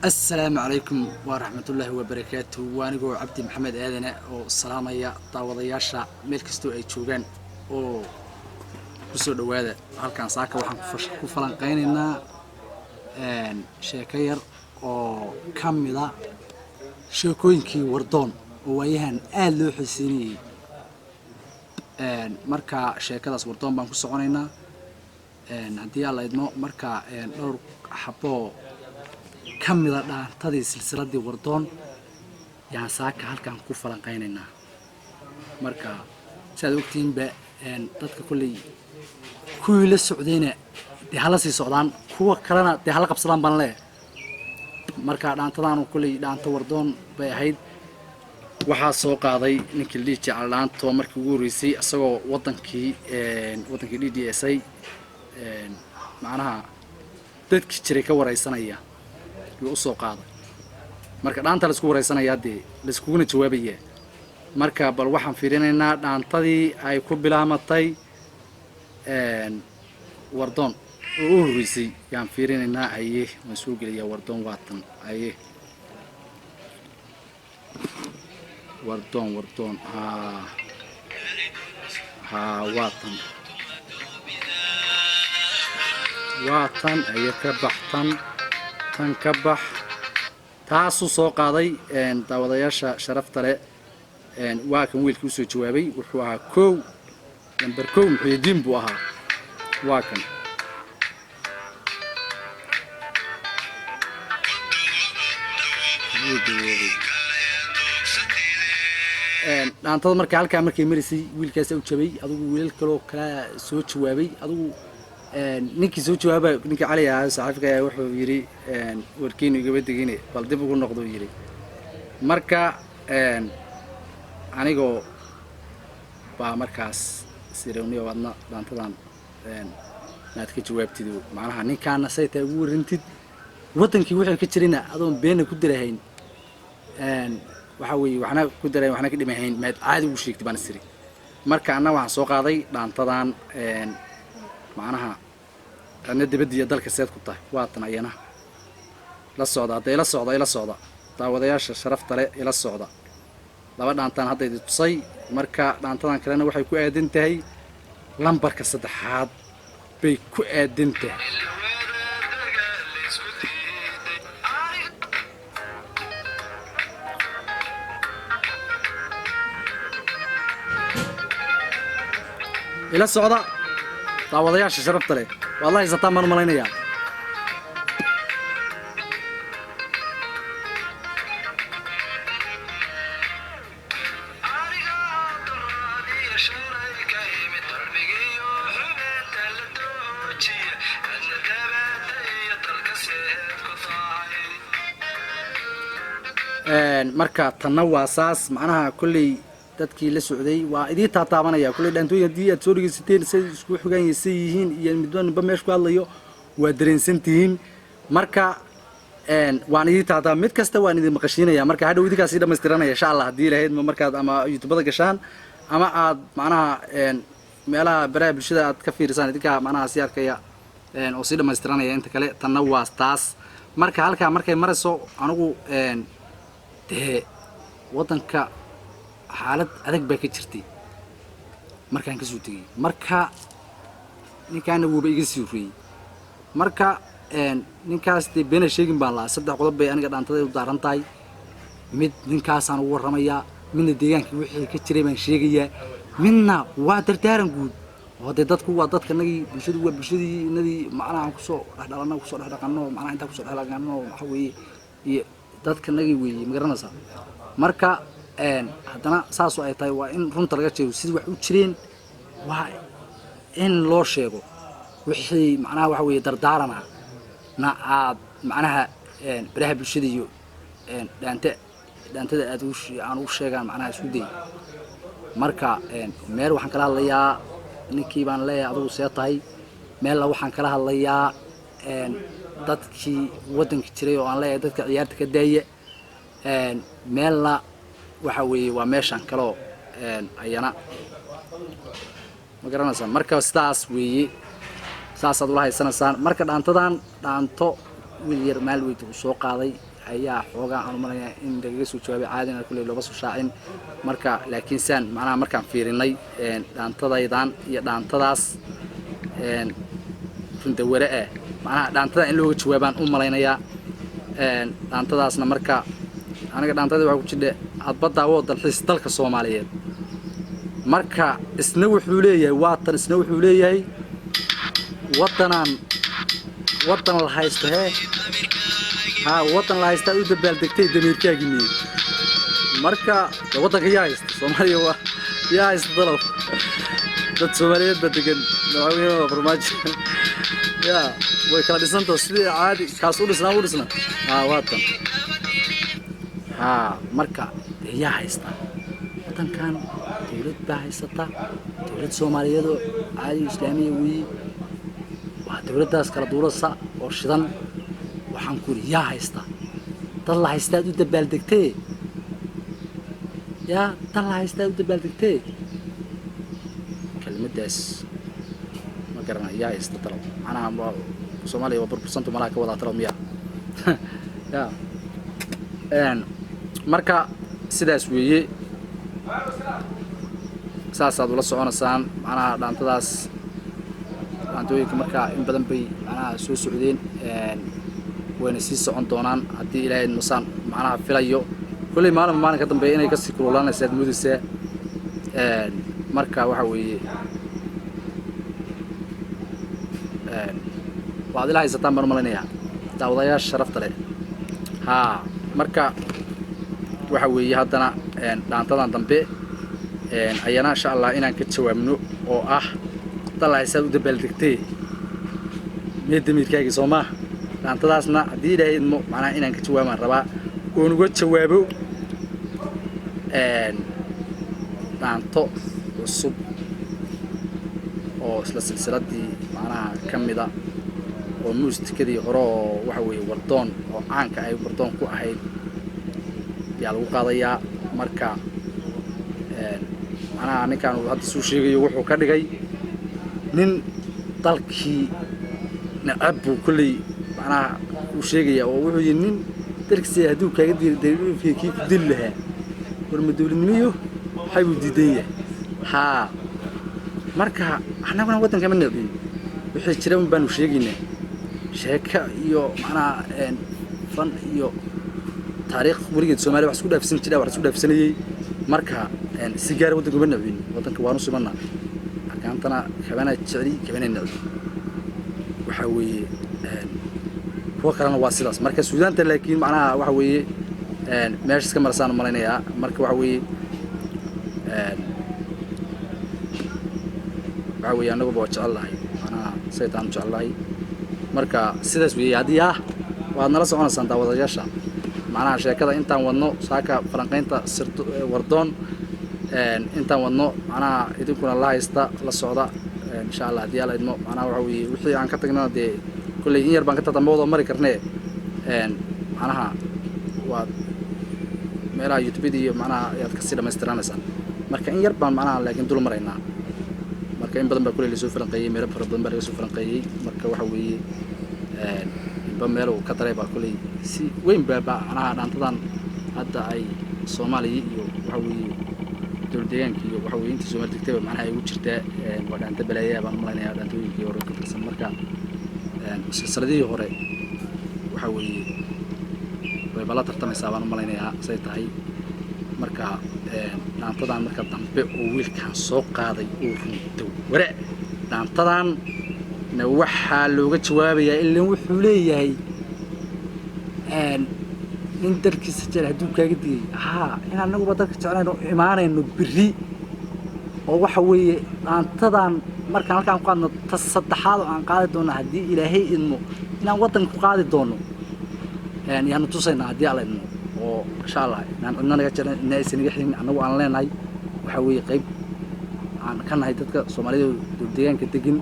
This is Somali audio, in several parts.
السلام عليكم ورحمة الله وبركاته. وأنا جو عبد محمد آذن والسلام يا طاوضياشا ملكستو أي تشوفان أو بسود وهذا هل كان ساكا وحن كفلان قيننا شاكير أو كاملة شوكوين كي وردون وياهن آلو حسيني مركا شاكداس وردون بان كسقونينا هدي الله يدمو مركا دور حبو كاملة dhaantadii silsiladii wardoon yaan saaka halkan ku falanqeynayna marka saad ogtiin ba dadka kulli kuwii la socdayna de hala sii socdaan kuwa kalena de hala qabsadaan baan leeyahay marka dhaantadan kulli dhaanta wardoon bay ahayd waxa soo qaaday ninkii la jecel dhaanto markii ugu horeysay asagoo wadankii DDSay macnaha dadkii jiray ka wareysanaya soo qaaday marka dhaanta la isku wareysanaya la iskuguna jawaabaya marka bal waxaan fiirinaynaa dhaantadii ay ku bilaamatay wardoon oo u horeysay yaan fiirinaynaa aye mas'uul galiya wardoon waatan aye wardoon waatan aye ka baxtan تنكبح تاسو سوق هذي داودياش شرفت له واكن ويل كوسو جوابي وحوها كو نمبر كو محيدين بوها واكن أنت مركي على كاميرا كاميرسي ويل كاسو جوابي أدو ويل كلو كلا سو جوابي أدو ninkii soo jawaabay ninkii cali ah saxaafka wuxuu yiri warkiinu iga badagine bal dib ugu noqdo yiri marka anigoo baa markaas sirooniyo wadna dhaantadan naad ka jawaabtido macnaha ninkaana sayta ugu warintid wadankii wixii ka jirina adoon been ku dirahayn waxa weey waxna ku diray waxna ka dhimahayn maad caadi u sheegtay baan siri marka ana waxaan soo qaaday dhaantadan معناها أنا دبدي يدلك سيد كتاه واتنا أينا لا الصعدة ده إلى الصعدة إلى الصعدة تعودياش شرف طريق إلى الصعدة لابد أن تنهض تصي مركا أن تنهض كلنا وحي كواد انتهي لمبرك الصدحات بكواد انتهي إلى الصعدة تعوضياش شرفت لي والله إذا تم الملايين مركا تنوع أساس معناها كل dadkii la socday waa idii taabanaya kulay dhaantooyinka aad soo dhigaysteen say isku xogaan yihiin iyo midba meesh ku hadlayo waa dareensantiin marka waan idii taata mid kasta waan idin maqashiinaya marka hadhow idinkaas ii dhameystiranaya insha Allah hadii lahayd markaad ama YouTube-da gashaan ama aad macnaha meelaha baraha bulshada aad ka fiirsan idinka macnaha si arkaya oo si dhameystiranaya inta kale tanna waa taas marka halka markay marayso anigu wadanka حالة أدق بكتشرتي مركان كسوتي مركا نكان هو بيجسيوري مركا نكاس تي بين الشيء بالله صدق قلب بي أنا قد أنتظر ودارن تاي مد نكاس أنا ورميا من الديان كوحي كتشري من شيء منا واتر تارن جود وهذا دتك واتر كنجي بشدي ندي معنا عن كسو راح دلنا كسو راح دقنا معنا أنت كسو راح دقنا حوي دتك كنجي وي مقرنا صار مركا haddana saas oo ay tahay waa in runta laga jeedo sidii wax u jireen waa in loo sheego wixii macnaha waxa weeye dardaarana na aad macnaha baraha bulshada iyo dhaantada aad aan u sheegaan macnaha isku day marka meel waxaan kala hadlayaa ninkii baan leeyahay adigu see tahay meel waxaan kala hadlayaa dadkii wadanka jiray oo aan leeyahay dadka ciyaarta ka daaya meel waxa weeye waa meeshan kale ayana ma garanaysan marka sidaas weeye saas aad u lahaysanaysan marka dhaantadan dhaanto وير مال ويت وسوق قاضي ayaa xoogaa aan umaleeyaa in laga soo jawaabay caadina kulay looga soo shaacin marka laakiin san macnaha markaan fiirinay dhaantadaydan iyo dhaantadaas runta wara macnaha dhaantada in looga jawaabaan u maleynayaa dhaantadaasna marka aniga dhaantada waxa ku jidhe adbada oo dalxiis dalka Soomaaliyeed marka isna wuxuu leeyahay waatan isna wuxuu leeyahay watan la haysto وطن لا يستوي دبل دكتي دمير كاجني مركا وطن يايست سوماليا يايست ضلف dad Soomaaliyeed degan noocyada barnaamij way kala dhisanto sidii caadi kaas u dhisna watan marka yaa haysta wadankan dawlad baa haysata dawlad Soomaaliyeed oo caadi islaamiye weey waa dawladdaas kala duulasa oo shidan waxaan ku yaa haysta dal la haysta u dabal degtay dal la haysta u dabal degtay kelmadaas ma garanay yaa haysta talo ana Soomaaliya waa burbursanto malaaka wada talo miya marka sidaas weeye saasaad ula soconaysaan macnaha dhaantadaas dhaantooyinka marka in badan bay macnaha soo socdeen wayna sii socon doonaan haddii ilaahay nusaan macnaha filayo kulli maalin ka dambeeya inay ka sii kululaanaysaa mudisa marka waxa weeye waad ilaahay sataan baan malaynayaa daawadayaasha sharafta leh marka waxa weeye haddana dhaantadan dambe ayana insha Allah inaan ka jawaabno oo dallaysa u dabal degtay meedamiirkaaga Soomaa dhaantadaasna haddii ilaahay macnaha inaan ka jawaabaan rabaa oo uga jawaabo dhaanto cusub oo isla silsiladii macnaha kamida oo muusikadii hore oo waxa weeye wardoon oo caanka ay wardoon ku ahayd yaa lagu qaadayaa marka macnaha ninkan hadda soo sheegayo wuxuu ka dhigay nin dalkii nacabbu kulli macnaha uu sheegaya oo wuxuu yiri nin dalkiisa haduu kaaga diiday kii ku dil lahaa warmadowladnimo waxay u diidan yahay marka anaguna wadanka ma nacbin wixii jira baan u sheegaynaa sheeka iyo macnaha fan iyo taariikh warigeed Soomaaliya wax isku dhaafsan jiray wax isku dhaafsanayay marka sigaar wadanka ma nacbin wadanka waanu simanaa akaantana kabana jecli kabana nacbin waxa weeye kuwa kalena waa sidaas marka Suudaanta laakiin macnaha waxa weeye meesha iska marsan malaynayaa marka waxa weeye anagu baa jecelahay macnaha saytaan jecelahay marka sidaas weeye hadii waad nala soconaysaan daawadayaasha macnaha sheekada intaan wadno saaka falanqaynta sirto wardoon intaan wadno macnaha idinkuna la haysta la socda insha Allah hadii la idmo macnaha waxa weeye wixii aan ka tagnaa de kulli in yar baan ka tadamboodo mari karnaa macnaha waa meelaha YouTube iyo macnaha aad ka sii dhameystiraanaysaan marka in yar baan macnaha laakiin dul maraynaa marka in badan baa kulli la soo falanqeeyay meelo fara badan baa la soo falanqeeyay marka waxa weeye meel uu ka daray baa kulli si weyn baa macnaha dhaantadan hadda ay Soomaaliya iyo waxa weeye dowladdeegaanka iyo waxa weeye inta Soomaaliya degtay macnaha ay ugu jirtaa waa dhaanta balaaya baan malaynayaa dhaantooyinkii hore ka tirsan marka silsiladii hore waxa weeye way bala tartamaysaa baan malaynayaa say tahay marka dhaantadan marka dambe oo wiilkan soo qaaday oo runta wara dhaantadan waxa looga jawaabayaa ilaa wuxuu leeyahay in dalkiisa jira haduu kaaga diiday in anagu dalka jeclayno imaanayno biri oo waxa weeye dhaantadan markaan halkaan ku qaadno saddexaad oo aan qaadi doono hadii ilaahay idmo inaan wadanka ku qaadi doono yaanu tusayna hadii alla idmo oo insha Allah inaan naga jira inaysaniga xilin anagu aan leenahay waxa weeye qayb aan ka nahay dadka Soomaaliyeed deegaanka degan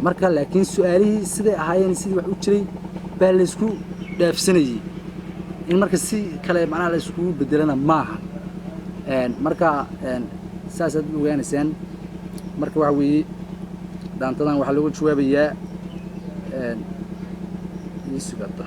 marka laakiin su'aalihii siday ahaayeen sidii wax u jiray baa la isku dhaafsanayay in marka si kale macnaha la isku bedelana maaha marka saasaad u ogaanaysaan marka waxa weeye dhaantadan waxa lagu jawaabayaa ii sugata